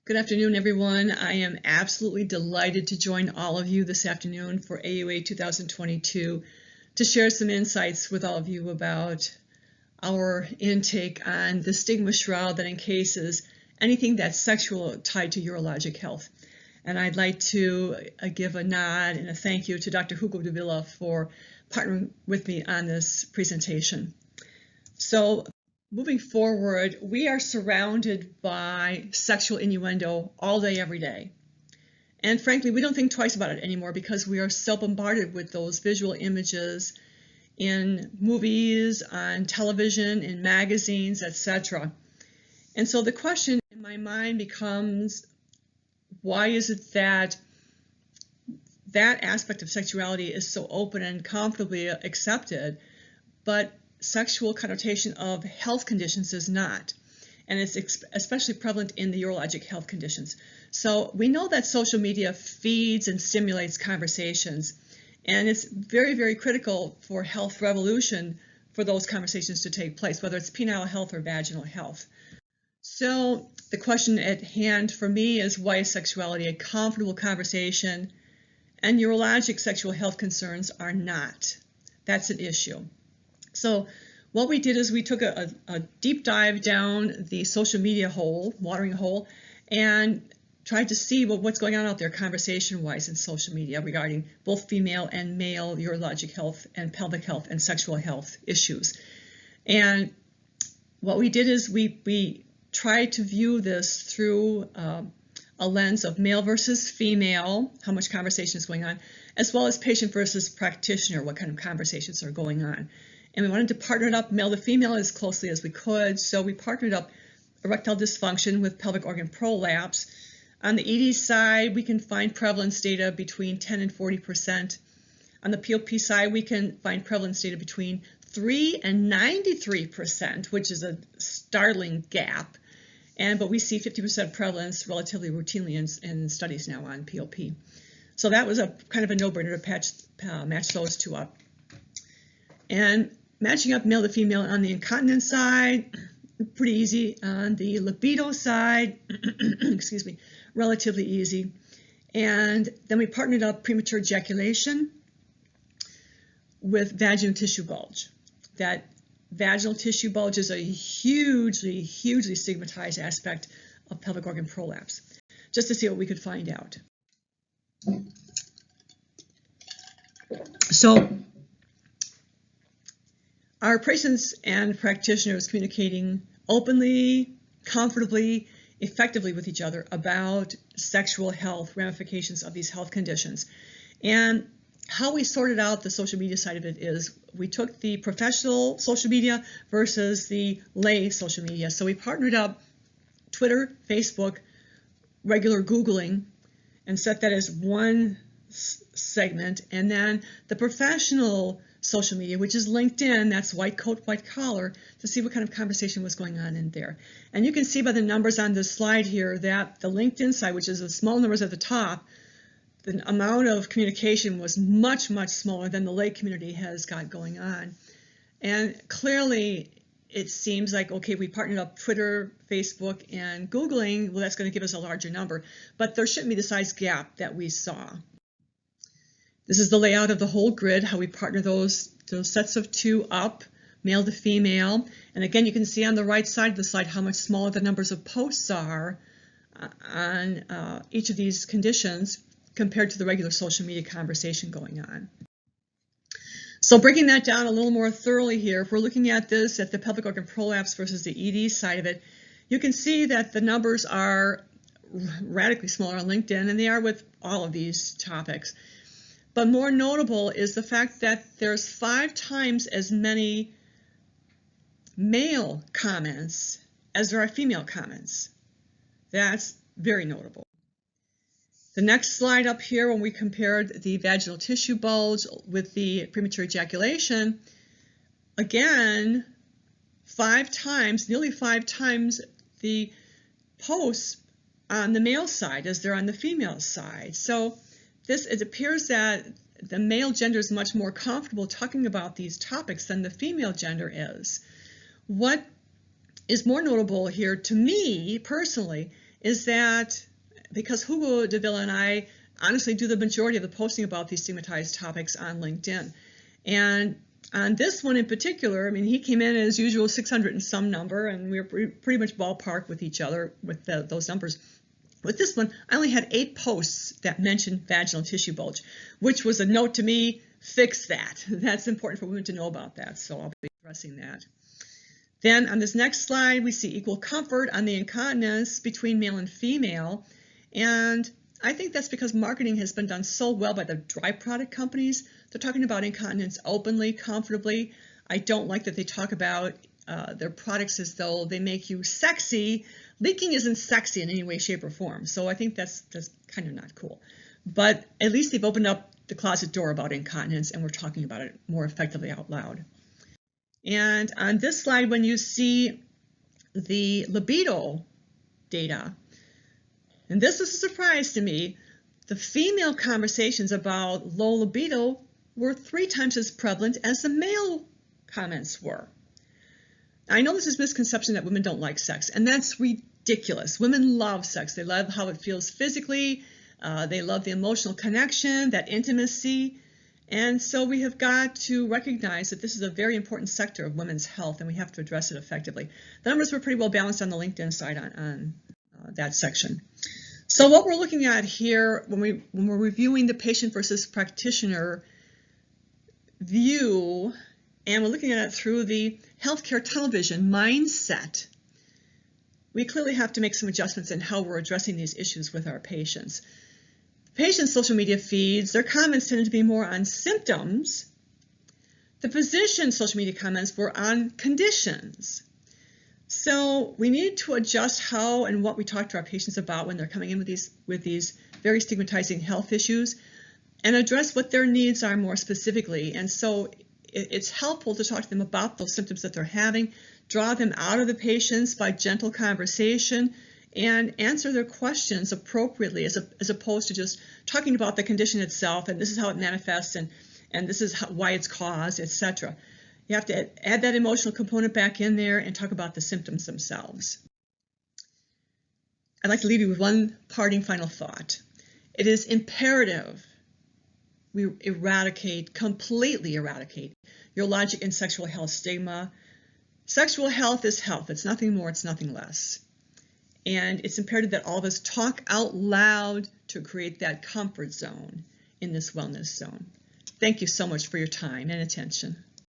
Good afternoon, everyone. I am absolutely delighted to join all of you this afternoon for AUA 2022 to share some insights with all of you about our intake on the stigma shroud that encases anything that's sexual tied to urologic health. And I'd like to give a nod and a thank you to Dr. Hugo Davila for partnering with me on this presentation. So, moving forward, we are surrounded by sexual innuendo all day, every day. And frankly, we don't think twice about it anymore because we are so bombarded with those visual images in movies, on television, in magazines, etc. And so the question in my mind becomes, why is it that that aspect of sexuality is so open and comfortably accepted, but sexual connotation of health conditions is not, and it's especially prevalent in the urologic health conditions. So we know that social media feeds and stimulates conversations, and it's very, very critical for health revolution for those conversations to take place, whether it's penile health or vaginal health. So the question at hand for me is, why is sexuality a comfortable conversation and urologic sexual health concerns are not? That's an issue. So what we did is we took a deep dive down the social media hole, watering hole, and tried to see what's going on out there conversation-wise in social media regarding both female and male urologic health and pelvic health and sexual health issues. And what we did is we tried to view this through a lens of male versus female, how much conversation is going on, as well as patient versus practitioner, what kind of conversations are going on. And we wanted to partner it up male to female as closely as we could. So we partnered up erectile dysfunction with pelvic organ prolapse. On the ED side, we can find prevalence data between 10 and 40%. On the POP side, we can find prevalence data between 3 and 93%, which is a startling gap. But we see 50% prevalence relatively routinely in studies now on POP. So that was a kind of a no-brainer to match those two up. And matching up male to female on the incontinence side, pretty easy. On the libido side, excuse me, relatively easy. And then we partnered up premature ejaculation with vaginal tissue bulge. That vaginal tissue bulge is a hugely, hugely stigmatized aspect of pelvic organ prolapse, just to see what we could find out. So our patients and practitioners communicating openly, comfortably, effectively with each other about sexual health ramifications of these health conditions. And how we sorted out the social media side of it is we took the professional social media versus the lay social media. So we partnered up Twitter, Facebook, regular Googling, and set that as one segment. And then the professional social media, which is LinkedIn, that's white coat, white collar, to see what kind of conversation was going on in there. And you can see by the numbers on this slide here that the LinkedIn side, which is the small numbers at the top, the amount of communication was much, much smaller than the lay community has got going on. And clearly, it seems like, okay, we partnered up Twitter, Facebook, and Googling, well, that's going to give us a larger number. But there shouldn't be the size gap that we saw. This is the layout of the whole grid, how we partner those sets of two up, male to female. And again, you can see on the right side of the slide how much smaller the numbers of posts are on each of these conditions compared to the regular social media conversation going on. So breaking that down a little more thoroughly here, if we're looking at this at the pelvic organ prolapse versus the ED side of it, you can see that the numbers are radically smaller on LinkedIn, and they are with all of these topics. But more notable is the fact that there's 5 times as many male comments as there are female comments. That's very notable. The next slide up here, when we compared the vaginal tissue bulge with the premature ejaculation, again, 5 times, nearly 5 times the posts on the male side as they're on the female side. So it appears that the male gender is much more comfortable talking about these topics than the female gender is. What is more notable here to me personally is that because Hugo Davila and I honestly do the majority of the posting about these stigmatized topics on LinkedIn. And on this one in particular, I mean, he came in as usual 600 and some number, and we were pretty much ballpark with each other with those numbers. With this one, I only had 8 posts that mentioned vaginal tissue bulge, which was a note to me, fix that. That's important for women to know about that, so I'll be addressing that. Then on this next slide, we see equal comfort on the incontinence between male and female, and I think that's because marketing has been done so well by the dry product companies. They're talking about incontinence openly, comfortably. I don't like that they talk about their products as though they make you sexy. Leaking isn't sexy in any way, shape, or form. So I think that's kind of not cool. But at least they've opened up the closet door about incontinence, and we're talking about it more effectively out loud. And on this slide, when you see the libido data, and this is a surprise to me, the female conversations about low libido were 3 times as prevalent as the male comments were. I know this is a misconception that women don't like sex, and that's ridiculous. Women love sex. They love how it feels physically. They love the emotional connection, that intimacy. And so we have got to recognize that this is a very important sector of women's health, and we have to address it effectively. The numbers were pretty well balanced on the LinkedIn side on that section. So what we're looking at here when we're reviewing the patient versus practitioner view, and we're looking at it through the healthcare tunnel vision mindset, we clearly have to make some adjustments in how we're addressing these issues with our patients. Patients' social media feeds, their comments tended to be more on symptoms. The physician's social media comments were on conditions. So we need to adjust how and what we talk to our patients about when they're coming in with these very stigmatizing health issues, and address what their needs are more specifically. And so it's helpful to talk to them about those symptoms that they're having, draw them out of the patients by gentle conversation, and answer their questions appropriately as opposed to just talking about the condition itself and this is how it manifests and this is why it's caused, etc. You have to add that emotional component back in there and talk about the symptoms themselves. I'd like to leave you with one parting final thought. It is imperative we completely eradicate urologic and sexual health stigma. Sexual health is health. It's nothing more, it's nothing less. And it's imperative that all of us talk out loud to create that comfort zone in this wellness zone. Thank you so much for your time and attention.